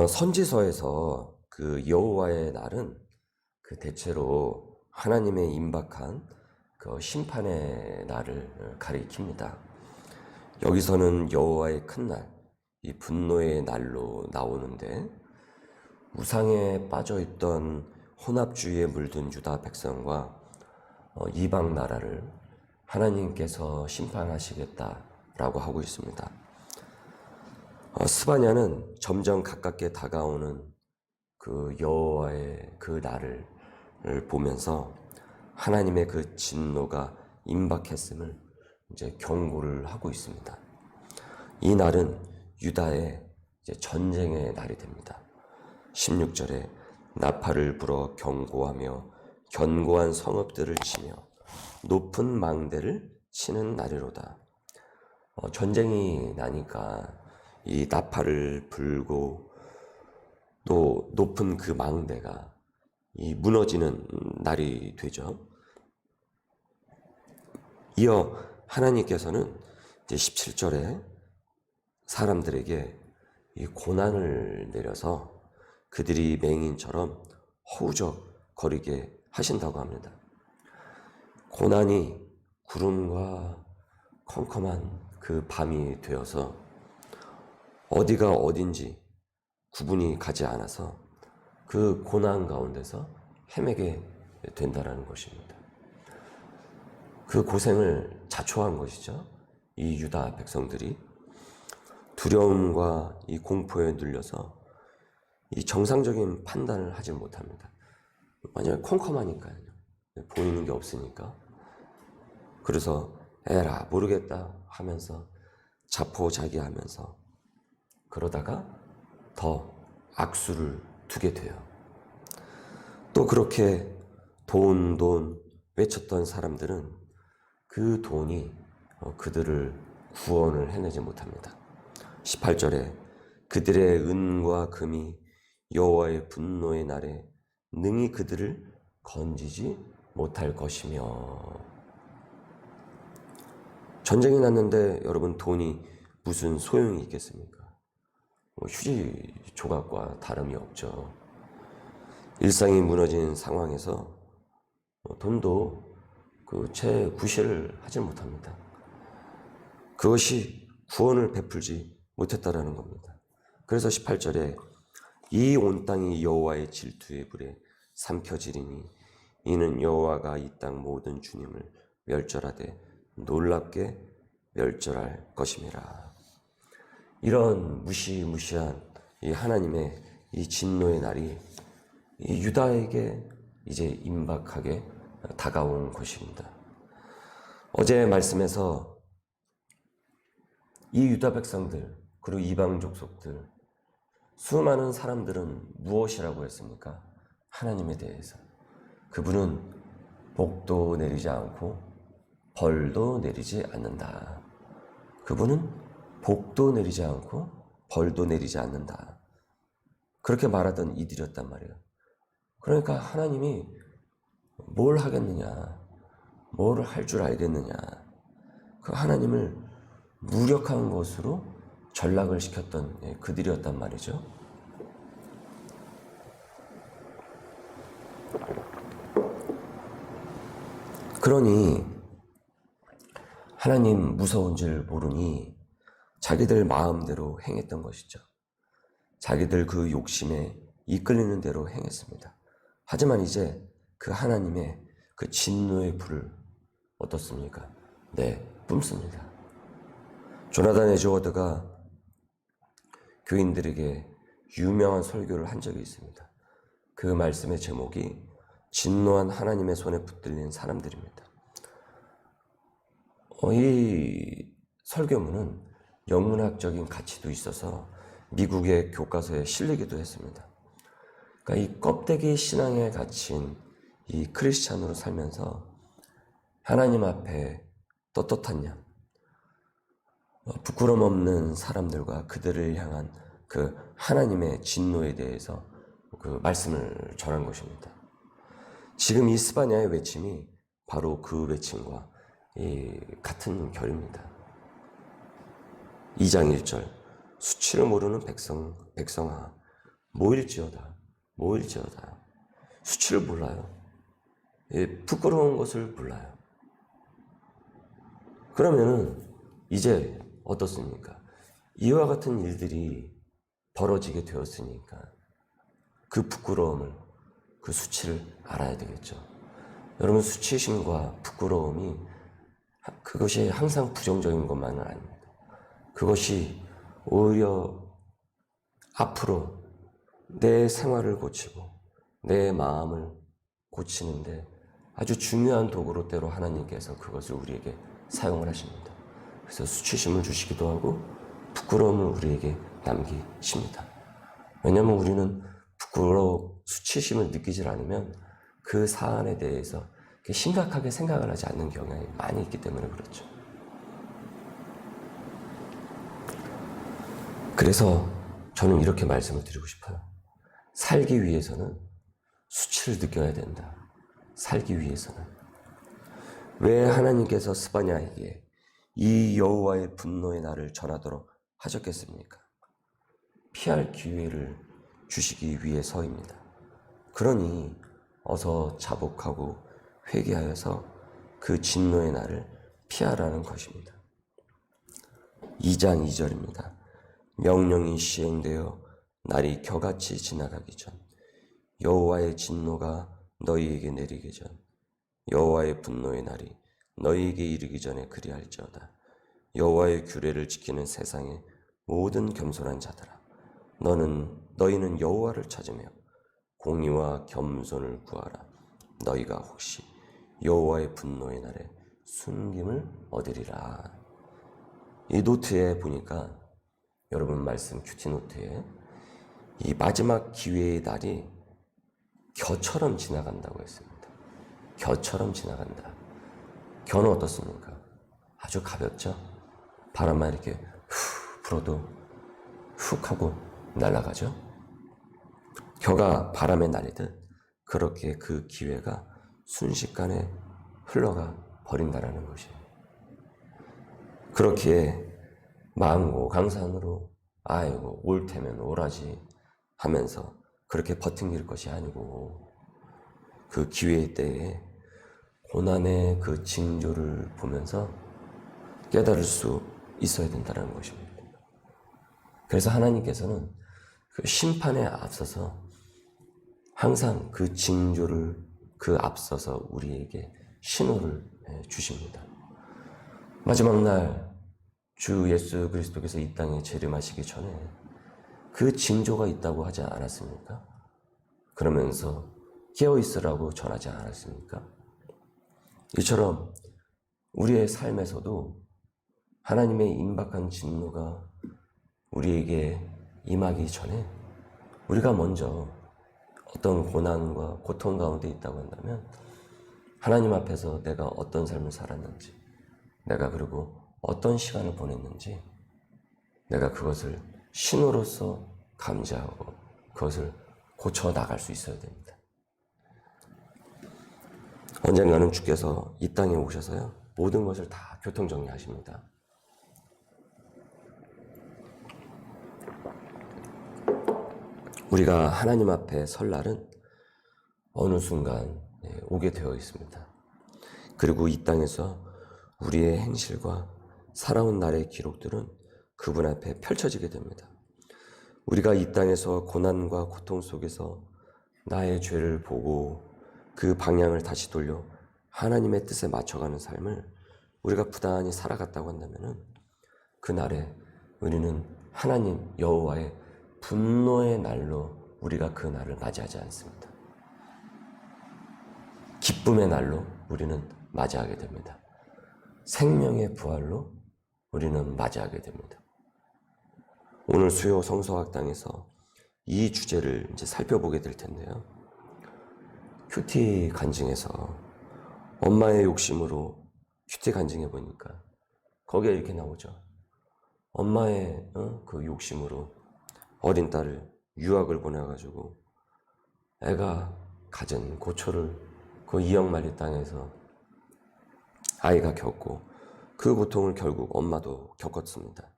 선지서에서 그 여호와의 날은 그 대체로 하나님의 임박한 그 심판의 날을 가리킵니다. 여기서는 여호와의 큰 날, 이 분노의 날로 나오는데 우상에 빠져있던 혼합주의에 물든 유다 백성과 이방 나라를 하나님께서 심판하시겠다라고 하고 있습니다. 스바냐는 점점 가깝게 다가오는 그 여호와의 그 날을 보면서 하나님의 그 진노가 임박했음을 이제 경고를 하고 있습니다. 이 날은 유다의 이제 전쟁의 날이 됩니다. 16절에 나팔을 불어 경고하며 견고한 성읍들을 치며 높은 망대를 치는 날이로다. 전쟁이 나니까 이 나팔을 불고 또 높은 그 망대가 이 무너지는 날이 되죠. 이어 하나님께서는 이제 17절에 사람들에게 이 고난을 내려서 그들이 맹인처럼 허우적거리게 하신다고 합니다. 고난이 구름과 컴컴한 그 밤이 되어서 어디가 어딘지 구분이 가지 않아서 그 고난 가운데서 헤매게 된다는 것입니다. 그 고생을 자초한 것이죠. 이 유다 백성들이 두려움과 이 공포에 눌려서 이 정상적인 판단을 하지 못합니다. 완전히 컴컴하니까요. 보이는 게 없으니까. 그래서 에라 모르겠다 하면서 자포자기하면서 그러다가 더 악수를 두게 돼요. 또 그렇게 돈 외쳤던 사람들은 그 돈이 그들을 구원을 해내지 못합니다. 18절에 그들의 은과 금이 여호와의 분노의 날에 능히 그들을 건지지 못할 것이며. 전쟁이 났는데 여러분 돈이 무슨 소용이 있겠습니까? 휴지 조각과 다름이 없죠. 일상이 무너진 상황에서 돈도 그 채 구실을 하지 못합니다. 그것이 구원을 베풀지 못했다라는 겁니다. 그래서 18절에 이 온 땅이 여호와의 질투의 불에 삼켜지리니 이는 여호와가 이 땅 모든 주님을 멸절하되 놀랍게 멸절할 것임이라. 이런 무시무시한 이 하나님의 이 진노의 날이 이 유다에게 이제 임박하게 다가온 것입니다. 어제 말씀에서 이 유다 백성들 그리고 이방 족속들 수많은 사람들은 무엇이라고 했습니까? 하나님에 대해서 그분은 복도 내리지 않고 벌도 내리지 않는다. 그분은 복도 내리지 않고 벌도 내리지 않는다. 그렇게 말하던 이들이었단 말이에요. 그러니까 하나님이 뭘 하겠느냐, 뭘 할 줄 알겠느냐, 그 하나님을 무력한 것으로 전락을 시켰던 그들이었단 말이죠. 그러니 하나님 무서운 줄 모르니 자기들 마음대로 행했던 것이죠. 자기들 그 욕심에 이끌리는 대로 행했습니다. 하지만 이제 그 하나님의 그 진노의 불을 어떻습니까? 뿜습니다. 조나단 에드워드가 교인들에게 유명한 설교를 한 적이 있습니다. 그 말씀의 제목이 진노한 하나님의 손에 붙들린 사람들입니다. 이 설교문은 영문학적인 가치도 있어서 미국의 교과서에 실리기도 했습니다. 그러니까 이 껍데기 신앙에 갇힌 이 크리스찬으로 살면서 하나님 앞에 떳떳한 양, 부끄럼 없는 사람들과 그들을 향한 그 하나님의 진노에 대해서 그 말씀을 전한 것입니다. 지금 이 스바냐의 외침이 바로 그 외침과 같은 결입니다. 2장 1절 수치를 모르는 백성아 모일지어다. 수치를 몰라요. 부끄러운 것을 몰라요. 그러면은 이제 어떻습니까? 이와 같은 일들이 벌어지게 되었으니까 그 부끄러움을, 그 수치를 알아야 되겠죠. 여러분, 수치심과 부끄러움이 그것이 항상 부정적인 것만은 아닙니다. 그것이 오히려 앞으로 내 생활을 고치고 내 마음을 고치는데 아주 중요한 도구로 때로 하나님께서 그것을 우리에게 사용을 하십니다. 그래서 수치심을 주시기도 하고 부끄러움을 우리에게 남기십니다. 왜냐하면 우리는 수치심을 느끼질 않으면 그 사안에 대해서 심각하게 생각을 하지 않는 경향이 많이 있기 때문에 그렇죠. 그래서 저는 이렇게 말씀을 드리고 싶어요. 살기 위해서는 수치를 느껴야 된다. 살기 위해서는. 왜 하나님께서 스바냐에게 이 여호와의 분노의 날을 전하도록 하셨겠습니까? 피할 기회를 주시기 위해서입니다. 그러니 어서 자복하고 회개하여서 그 진노의 날을 피하라는 것입니다. 2장 2절입니다. 명령이 시행되어 날이 겨같이 지나가기 전 여호와의 진노가 너희에게 내리기 전 여호와의 분노의 날이 너희에게 이르기 전에 그리할지어다. 여호와의 규례를 지키는 세상의 모든 겸손한 자들아, 너희는 여호와를 찾으며 공의와 겸손을 구하라. 너희가 혹시 여호와의 분노의 날에 순김을 얻으리라. 이 노트에 보니까 여러분 말씀 큐티 노트에 이 마지막 기회의 날이 겨처럼 지나간다고 했습니다. 겨처럼 지나간다. 겨는 어떻습니까? 아주 가볍죠? 바람만 이렇게 후 불어도 훅 하고 날아가죠? 겨가 바람에 날리듯 그렇게 그 기회가 순식간에 흘러가 버린다라는 것이에요. 그렇기에 망고 강산으로 아이고 올 테면 오라지 하면서 그렇게 버팅길 것이 아니고 그 기회의 때에 고난의 그 징조를 보면서 깨달을 수 있어야 된다는 것입니다. 그래서 하나님께서는 그 심판에 앞서서 항상 그 징조를 앞서서 우리에게 신호를 주십니다. 마지막 날 주 예수 그리스도께서 이 땅에 재림하시기 전에 그 징조가 있다고 하지 않았습니까? 그러면서 깨어있으라고 전하지 않았습니까? 이처럼 우리의 삶에서도 하나님의 임박한 진노가 우리에게 임하기 전에 우리가 먼저 어떤 고난과 고통 가운데 있다고 한다면 하나님 앞에서 내가 어떤 삶을 살았는지, 내가 그리고 어떤 시간을 보냈는지 내가 그것을 신호로서 감지하고 그것을 고쳐 나갈 수 있어야 됩니다. 언젠가는 주께서 이 땅에 오셔서요, 모든 것을 다 교통정리하십니다. 우리가 하나님 앞에 설 날은 어느 순간 오게 되어 있습니다. 그리고 이 땅에서 우리의 행실과 살아온 날의 기록들은 그분 앞에 펼쳐지게 됩니다. 우리가 이 땅에서 고난과 고통 속에서 나의 죄를 보고 그 방향을 다시 돌려 하나님의 뜻에 맞춰가는 삶을 우리가 부단히 살아갔다고 한다면 그날에 우리는 하나님 여호와의 분노의 날로 우리가 그 날을 맞이하지 않습니다. 기쁨의 날로 우리는 맞이하게 됩니다. 생명의 부활로 우리는 맞이하게 됩니다. 오늘 수요 성서학당에서 이 주제를 이제 살펴보게 될 텐데요. 큐티 간증에서 엄마의 욕심으로 큐티 간증해 보니까 거기에 이렇게 나오죠. 엄마의 그 욕심으로 어린 딸을 유학을 보내가지고 애가 가진 고초를 그 이역만리 땅에서 아이가 겪고 그 고통을 결국 엄마도 겪었습니다.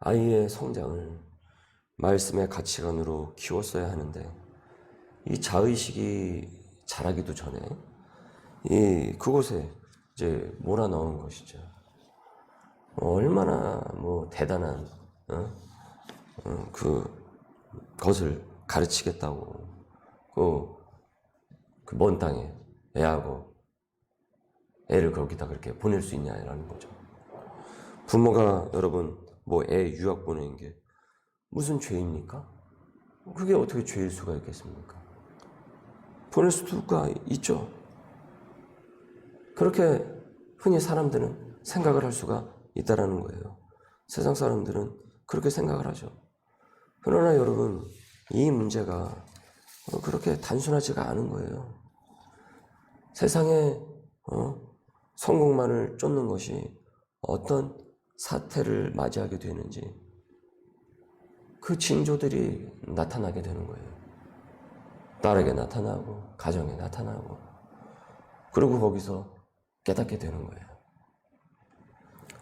아이의 성장을 말씀의 가치관으로 키웠어야 하는데 이 자의식이 자라기도 전에 그곳에 이제 몰아넣은 것이죠. 얼마나 대단한 그것을 가르치겠다고 그 먼 땅에 애하고 애를 거기다 그렇게 보낼 수 있냐라는 거죠. 부모가 여러분 애 유학 보내는 게 무슨 죄입니까? 그게 어떻게 죄일 수가 있겠습니까? 보낼 수가 있죠. 그렇게 흔히 사람들은 생각을 할 수가 있다라는 거예요. 세상 사람들은 그렇게 생각을 하죠. 그러나 여러분, 이 문제가 그렇게 단순하지가 않은 거예요. 세상에 성공만을 쫓는 것이 어떤 사태를 맞이하게 되는지 그 징조들이 나타나게 되는 거예요. 딸에게 나타나고 가정에 나타나고 그리고 거기서 깨닫게 되는 거예요.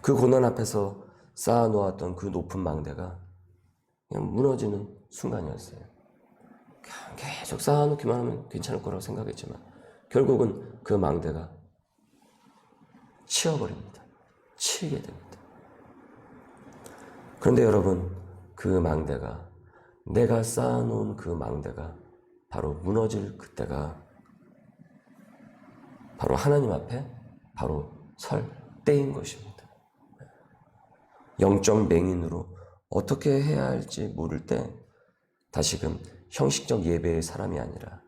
그 고난 앞에서 쌓아놓았던 그 높은 망대가 그냥 무너지는 순간이었어요. 계속 쌓아놓기만 하면 괜찮을 거라고 생각했지만 결국은 그 망대가 치어버립니다. 치게 됩니다. 그런데 여러분, 그 망대가, 내가 쌓아놓은 그 망대가 바로 무너질 그때가 바로 하나님 앞에 바로 설 때인 것입니다. 영적 맹인으로 어떻게 해야 할지 모를 때 다시금 형식적 예배의 사람이 아니라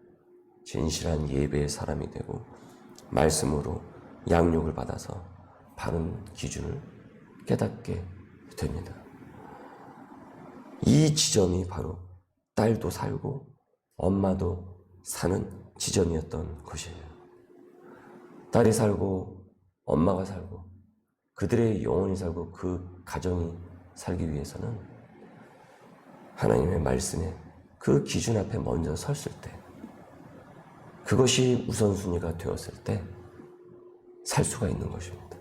진실한 예배의 사람이 되고 말씀으로 양육을 받아서 바른 기준을 깨닫게 됩니다. 이 지점이 바로 딸도 살고 엄마도 사는 지점이었던 것이에요. 딸이 살고 엄마가 살고 그들의 영혼이 살고 그 가정이 살기 위해서는 하나님의 말씀에 그 기준 앞에 먼저 섰을 때, 그것이 우선순위가 되었을 때 살 수가 있는 것입니다.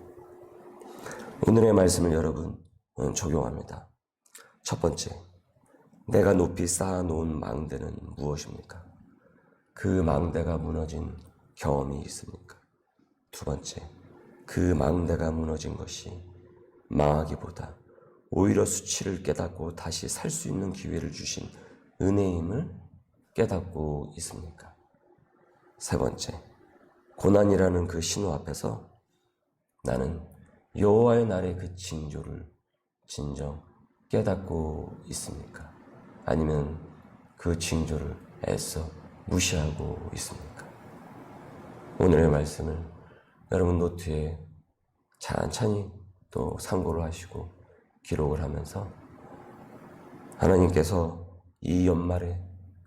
오늘의 말씀을 여러분 적용합니다. 첫 번째, 내가 높이 쌓아놓은 망대는 무엇입니까? 그 망대가 무너진 경험이 있습니까? 두 번째, 그 망대가 무너진 것이 망하기보다 오히려 수치를 깨닫고 다시 살 수 있는 기회를 주신 은혜임을 깨닫고 있습니까? 세 번째, 고난이라는 그 신호 앞에서 나는 여호와의 날의 그 징조를 진정 깨닫고 있습니까? 아니면 그 징조를 애써 무시하고 있습니까? 오늘의 말씀을 여러분 노트에 찬찬히 또 참고를 하시고 기록을 하면서 하나님께서 이 연말에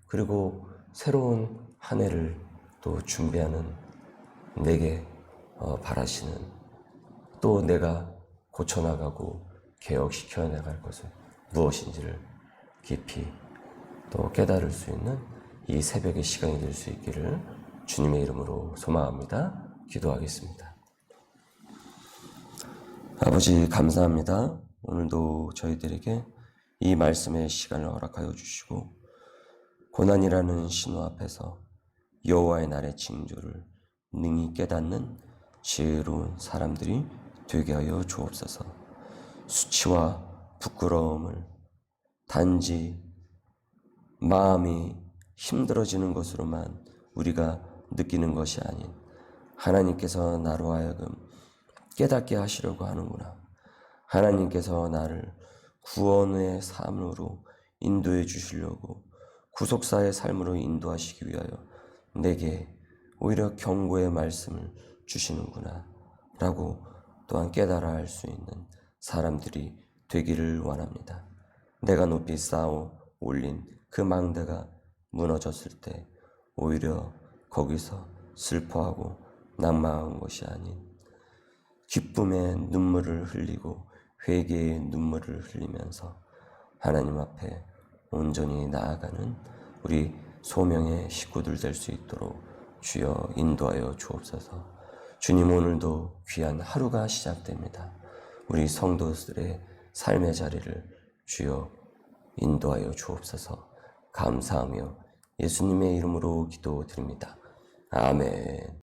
그리고 새로운 한 해를 또 준비하는 내게 바라시는, 또 내가 고쳐나가고 개혁시켜 나갈 것은 무엇인지를 깊이 또 깨달을 수 있는 이 새벽의 시간이 될 수 있기를 주님의 이름으로 소망합니다. 기도하겠습니다. 아버지, 감사합니다. 오늘도 저희들에게 이 말씀의 시간을 허락하여 주시고 고난이라는 신호 앞에서 여호와의 날의 징조를 능히 깨닫는 지혜로운 사람들이 되게 하여 주옵소서. 수치와 부끄러움을 단지 마음이 힘들어지는 것으로만 우리가 느끼는 것이 아닌 하나님께서 나로 하여금 깨닫게 하시려고 하는구나. 하나님께서 나를 구원의 삶으로 인도해 주시려고 구속사의 삶으로 인도하시기 위하여 내게 오히려 경고의 말씀을 주시는구나 라고 또한 깨달아 할 수 있는 사람들이 되기를 원합니다. 내가 높이 쌓아 올린 그 망대가 무너졌을 때 오히려 거기서 슬퍼하고 낙망한 것이 아닌 기쁨의 눈물을 흘리고 회개의 눈물을 흘리면서 하나님 앞에 온전히 나아가는 우리 소명의 식구들 될 수 있도록 주여 인도하여 주옵소서. 주님, 오늘도 귀한 하루가 시작됩니다. 우리 성도들의 삶의 자리를 주여 인도하여 주옵소서. 감사하며 예수님의 이름으로 기도드립니다. 아멘.